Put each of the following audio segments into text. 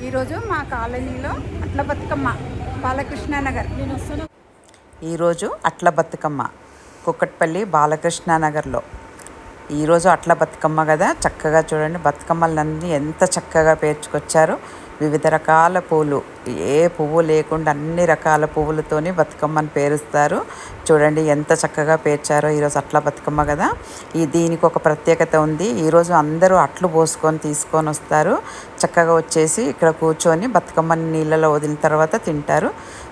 ఈరోజు మా కాలనీలో అట్ల బతుకమ్మ బాలకృష్ణ నగర్. ఈరోజు అట్ల బతుకమ్మ కుక్కట్పల్లి బాలకృష్ణ నగర్లో. ఈరోజు అట్ల బతుకమ్మ కదా, చక్కగా చూడండి బతుకమ్మలన్నీ ఎంత చక్కగా పేర్చుకొచ్చారో. వివిధ రకాల పూలు, ఏ పువ్వు లేకుండా అన్ని రకాల పువ్వులతోని బతుకమ్మని పేరుస్తారు. చూడండి ఎంత చక్కగా పేర్చారో. ఈరోజు అట్ల బతుకమ్మ కదా, దీనికి ఒక ప్రత్యేకత ఉంది. ఈరోజు అందరూ అట్లు పోసుకొని తీసుకొని వస్తారు. చక్కగా వచ్చేసి ఇక్కడ కూర్చొని బతుకమ్మని నీళ్ళలో వదిలిన తర్వాత తింటారు.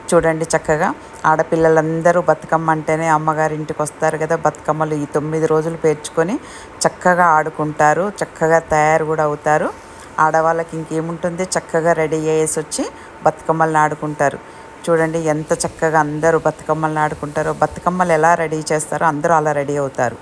చూడండి చక్కగా ఆడపిల్లలందరూ బతుకమ్మ అంటేనే అమ్మగారింటికి వస్తారు కదా. బతుకమ్మలు ఈ 9 రోజులు పేర్చుకొని చక్కగా ఆడుకుంటారు, చక్కగా తయారు కూడా అవుతారు. ఆడవాళ్ళకి ఇంకేముంటుంది, చక్కగా రెడీ అయ్యేసి వచ్చి బతుకమ్మలను ఆడుకుంటారు. చూడండి ఎంత చక్కగా అందరూ బతుకమ్మలను ఆడుకుంటారో. బతుకమ్మలు ఎలా రెడీ చేస్తారో అందరూ అలా రెడీ అవుతారు.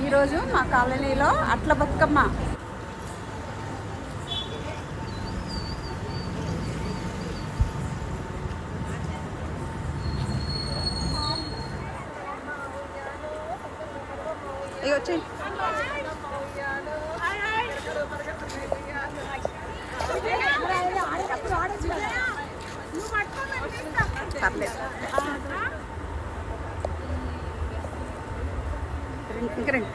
ఈరోజు మా కాలనీలో అట్ల బతుకమ్మ వచ్చి ఇంకా రండి.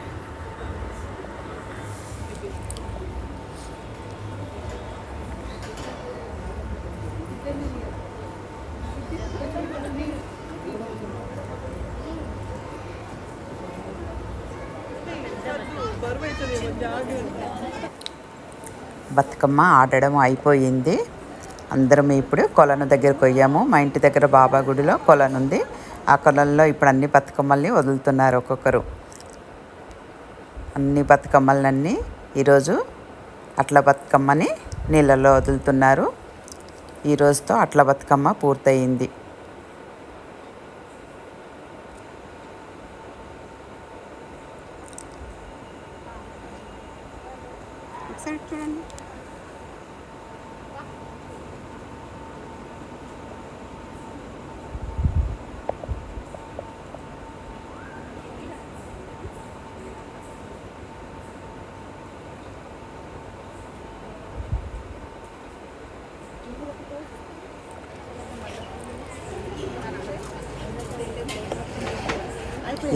బతుకమ్మ ఆడడం అయిపోయింది. అందరం ఇప్పుడు కొలను దగ్గరికి పోయాము. మా ఇంటి దగ్గర బాబా గుడిలో కొలను ఉంది. ఆ కొలంలో ఇప్పుడు అన్ని బతుకమ్మల్ని వదులుతున్నారు. ఒక్కొక్కరు అన్ని బతుకమ్మలన్నీ ఈరోజు అట్ల బతుకమ్మని నీళ్ళలో వదులుతున్నారు. ఈరోజుతో అట్ల బతుకమ్మ పూర్తయింది. చూడండి.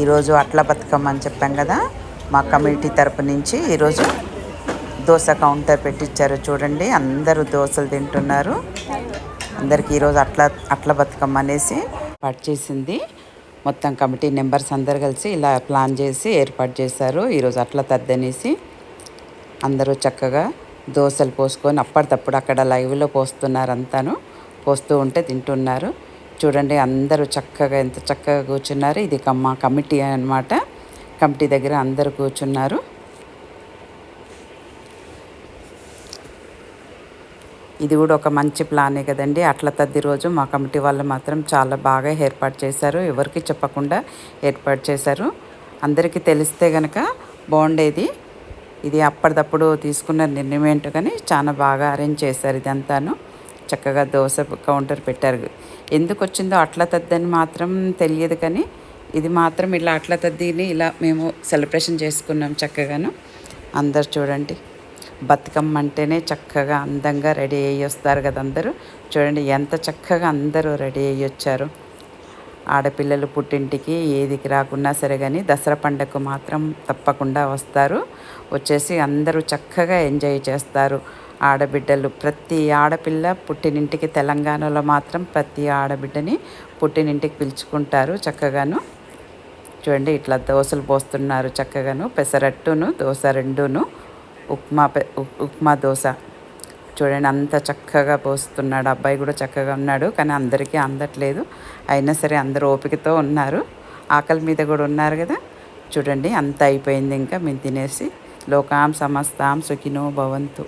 ఈరోజు అట్ల బతుకమ్మ అని చెప్పాం కదా, మా కమ్యూనిటీ తరపు నుంచి ఈరోజు దోశ కౌంటర్ పెట్టించారు. చూడండి, అందరూ దోశలు తింటున్నారు. అందరికీ ఈరోజు అట్ల బతుకమ్మ అనేసి ఏర్పాటు చేసింది. మొత్తం కమిటీ మెంబర్స్ అందరు కలిసి ఇలా ప్లాన్ చేసి ఏర్పాటు చేశారు. ఈరోజు అట్ల తద్దనేసి అందరూ చక్కగా దోశలు పోసుకొని అప్పటికప్పుడు అక్కడ లైవ్లో పోస్తున్నారు. అంతాను పోస్తూ ఉంటే తింటున్నారు. చూడండి, అందరూ చక్కగా ఎంత చక్కగా కూర్చున్నారు. ఇది మా కమిటీ అన్నమాట. కమిటీ దగ్గర అందరూ కూర్చున్నారు. ఇది కూడా ఒక మంచి ప్లానే కదండి. అట్ల తద్ది రోజు మా కమిటీ వాళ్ళు మాత్రం చాలా బాగా ఏర్పాటు చేశారు. ఎవరికి చెప్పకుండా ఏర్పాటు చేశారు. అందరికీ తెలిస్తే కనుక బాగుండేది. ఇది అప్పటిదప్పుడు తీసుకున్న నిర్ణయం ఏంటో కానీ చాలా బాగా అరేంజ్ చేశారు. ఇదంతాను చక్కగా దోశ కౌంటర్ పెట్టారు. ఎందుకు వచ్చిందో అట్ల తద్దని మాత్రం తెలియదు, కానీ ఇది మాత్రం ఇలా అట్ల తద్దిని ఇలా మేము సెలబ్రేషన్ చేసుకున్నాం చక్కగాను. అందరు చూడండి, బతుకమ్మ అంటేనే చక్కగా అందంగా రెడీ అయ్యి వస్తారు కదా అందరూ. చూడండి ఎంత చక్కగా అందరూ రెడీ అయ్యి వచ్చారు. ఆడపిల్లలు పుట్టింటికి ఏదికి రాకున్నా సరే కానీ దసరా పండగకు మాత్రం తప్పకుండా వస్తారు. వచ్చేసి అందరూ చక్కగా ఎంజాయ్ చేస్తారు. ఆడబిడ్డలు ప్రతి ఆడపిల్ల పుట్టినింటికి తెలంగాణలో మాత్రం ప్రతి ఆడబిడ్డని పుట్టినింటికి పిలుచుకుంటారు చక్కగాను. చూడండి ఇట్లా దోశలు పోస్తున్నారు చక్కగాను, పెసరట్టును దోశ రెండును, ఉప్మా దోశ చూడండి అంత చక్కగా పోస్తున్నాడు. అబ్బాయి కూడా చక్కగా ఉన్నాడు, కానీ అందరికీ అందట్లేదు. అయినా సరే అందరూ ఓపికతో ఉన్నారు, ఆకలి మీద కూడా ఉన్నారు కదా. చూడండి అంత అయిపోయింది, ఇంకా మేము తినేసి లోకాం సమస్తాం సుఖినో భవంతు.